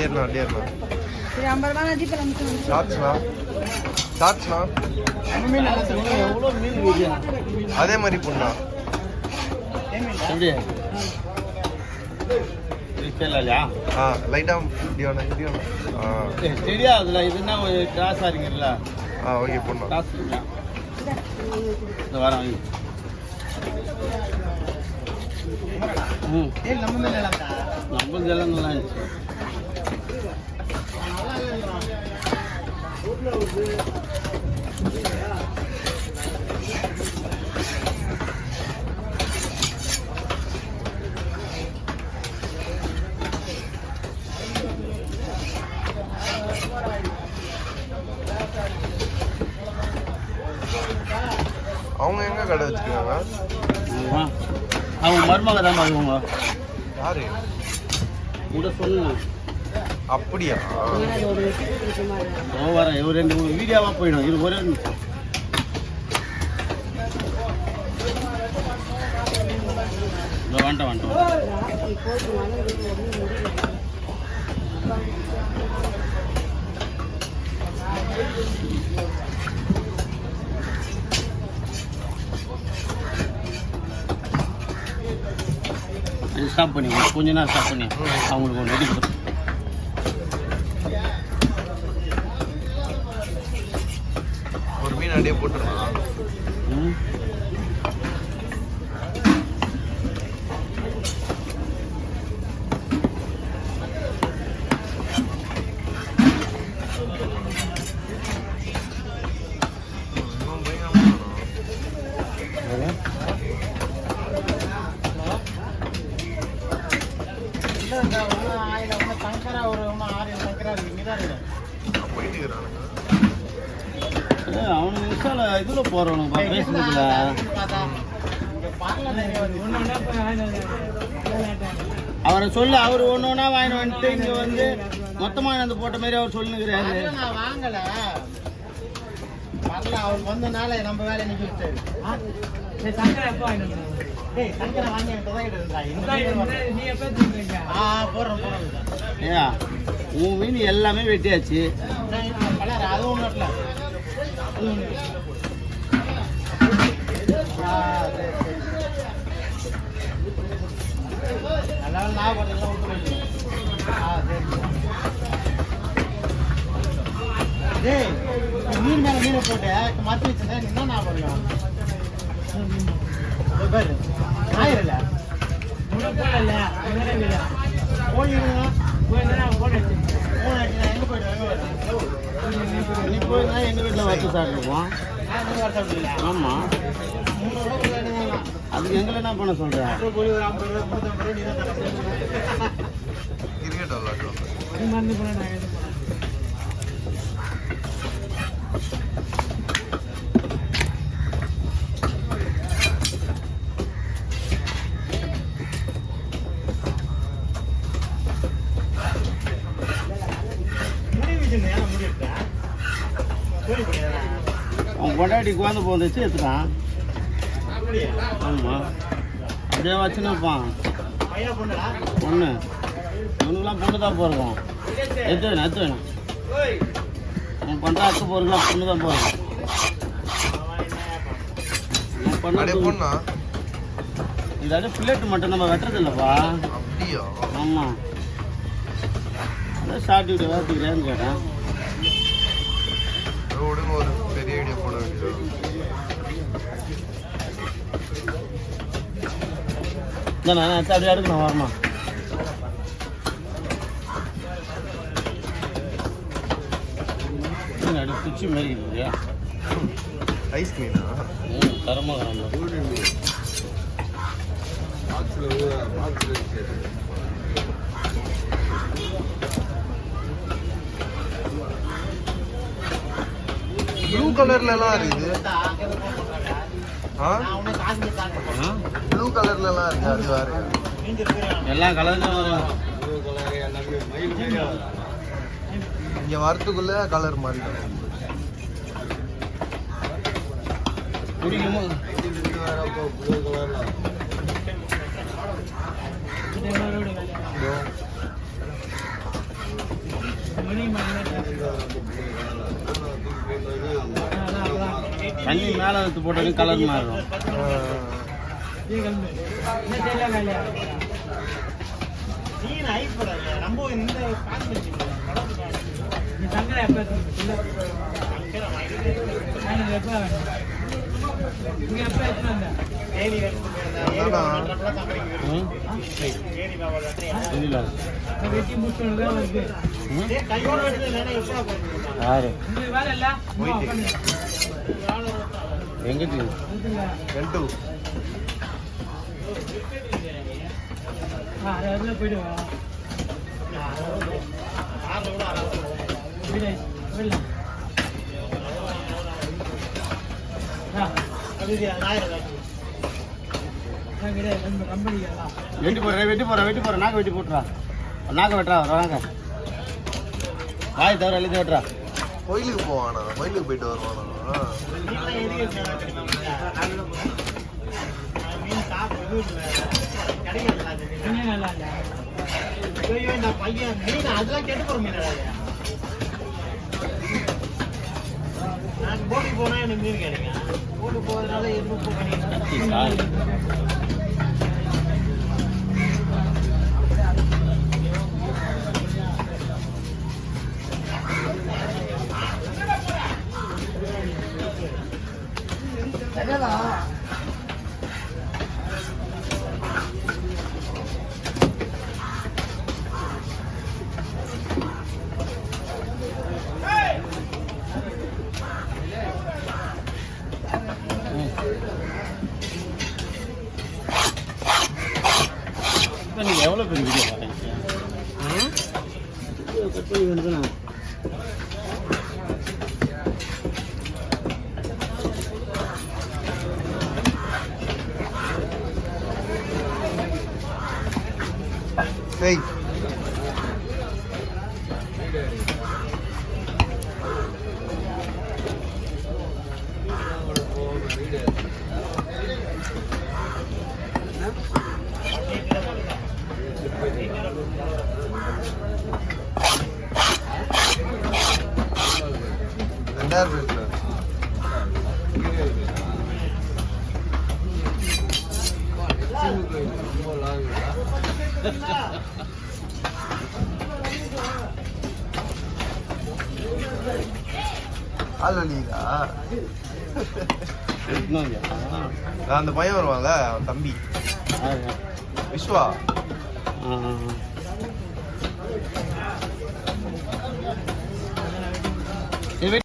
அடியேறணும் அடியேறணும். சரி 50 ரூபாய் ஜிபே அனுப்பிச்சு. ஷார்ட்ஸ்ண்ணா ஷார்ட்ஸ்ண்ணா எவ்வளோ மீன் வீடியா அதே மாதிரி பொண்ணா எப்படி இல்லையா லைட்டாக இப்படியாண்ணா இப்படியாண்ணா தெரியாதுல்ல இதுன்னா ஒரு காசு ஆறீங்கல்ல ஓகே பொண்ணா காசு இந்த வாரம் நம்மளுக்கு எல்லாம் நல்லா இருந்துச்சு. அவங்க எங்க கடை வச்சுருக்காங்க? அவங்க மருமக தான் வருவாங்க. யாரு கூட சொல்லுங்க. அப்படியா? வரேன் ஒரு 2 வீடியோவா போயிடும். இது ஒரே நிமிஷம். வந்துட்டேன் ஸ்டாப் பண்ணி கொஞ்ச நேரம் ஸ்டாப் பண்ணி அவங்களுக்கு ஒன்று ரெடி கொடுத்து ஒரு மீன் அப்படியே போட்டுருமா? அவனுக்கு இன்ஸ்டால இதுல போறவனுங்க ஃபேஸ்புக்ல அவரை சொல்லு. அவர் ஒன்று ஒன்றா வாங்கிட்டு வந்துட்டு இங்கே வந்து மொத்தமாக அந்த போட்ட மாதிரி அவர் சொல்லுங்கிறாரு. நான் வாங்கலை வரல. அவருக்கு வந்தனால நம்ம வேலையை நிற்கிட்டாரு. சங்கரை வாங்கி ஏயா உன் மீன் எல்லாமே வெட்டியாச்சு. அது ஒன்றும் இல்லை. நல்லா லாபம் விட்டு டேய் மீன் மேலே மீனை போட்டு மாற்றி வச்சுருந்தா என்ன ஞாபகம் இருக்கும்? ஆயிரல போயிடுங்க. எங்கே போயிடுவேன்? நீ போயிருந்தா எங்கள் வீட்டில் வச்சு சாப்பிடுவோம். ஆமாம் அதுக்கு எங்களை என்ன பண்ண சொல்கிறேன்? ஒரு 50 ரூபா 50 ரூபா நீ தான் இருக்கட்டும். அவன் கொண்டாடி குழந்தை போந்துச்சு எடுத்துட்டான். ஆமாம் அப்படியே வச்சுன்னு இருப்பான். பொண்ணு இவனுக்குலாம் பொண்ணு தான் போயிருக்கோம். எடுத்து வேணும் அவன் பண்ணுற அக்கு போகிறதுலாம் பொண்ணு தான் போயிருக்கோம். பொண்ணா இது அப்படியே பிளேட்டு மட்டும் நம்ம வெட்டுறது இல்லைப்பா. ஆமாம் அதான் ஷார்ட் வீடியோ வேற்றுக்கிறேன்னு கேட்டேன். ஒரு பெரிய ஐடியா போட வேண்டியது. நான் அப்படியே எடுக்கணும் வரமா. அப்படி குச்சி மாரிக்குது. ஐஸ் மீனா? தரமாக ப்ளூ கலர்ல எல்லாம் இருக்குது. ப்ளூ கலர்ல எல்லாம் இருக்கு. அது வேற எல்லா கலர்லயும் வரும். இங்க வரத்துக்குள்ள கலர் மாறிடும். பிடிக்குமோ தண்ணி மேலே எடுத்து போட்டது கலர் மாறும். மீன் ஐப்படாது நம்ம இந்த காசு யாரு எங்க போயிடுவா வெட்டி போடுறேன் நாக்கு வெட்டி போட்டுறா நாக்க வெட்டுறா வராங்க வாய் தவிர எழுதி வெட்டுறா. கோயிலுக்கு போவானா? கோயிலுக்கு போயிட்டு வருவானா? மீன் சாப்பிட்டு கிடைக்கல. ஐயோ இந்த பையன் மீன் அதெல்லாம் கெட்டு போற மீன். நான் போட்டுக்கு போனா எனக்கு மீன் கிடைக்கும். போட்டு போறதுனால எதுவும் நீங்க எவ்வளோ பேர் வீடியோ பார்த்தீங்க? கட் பண்ணி வந்துண்ணா Hey. அந்த பையன் வருவான்ல அவன் தம்பி விஸ்வா.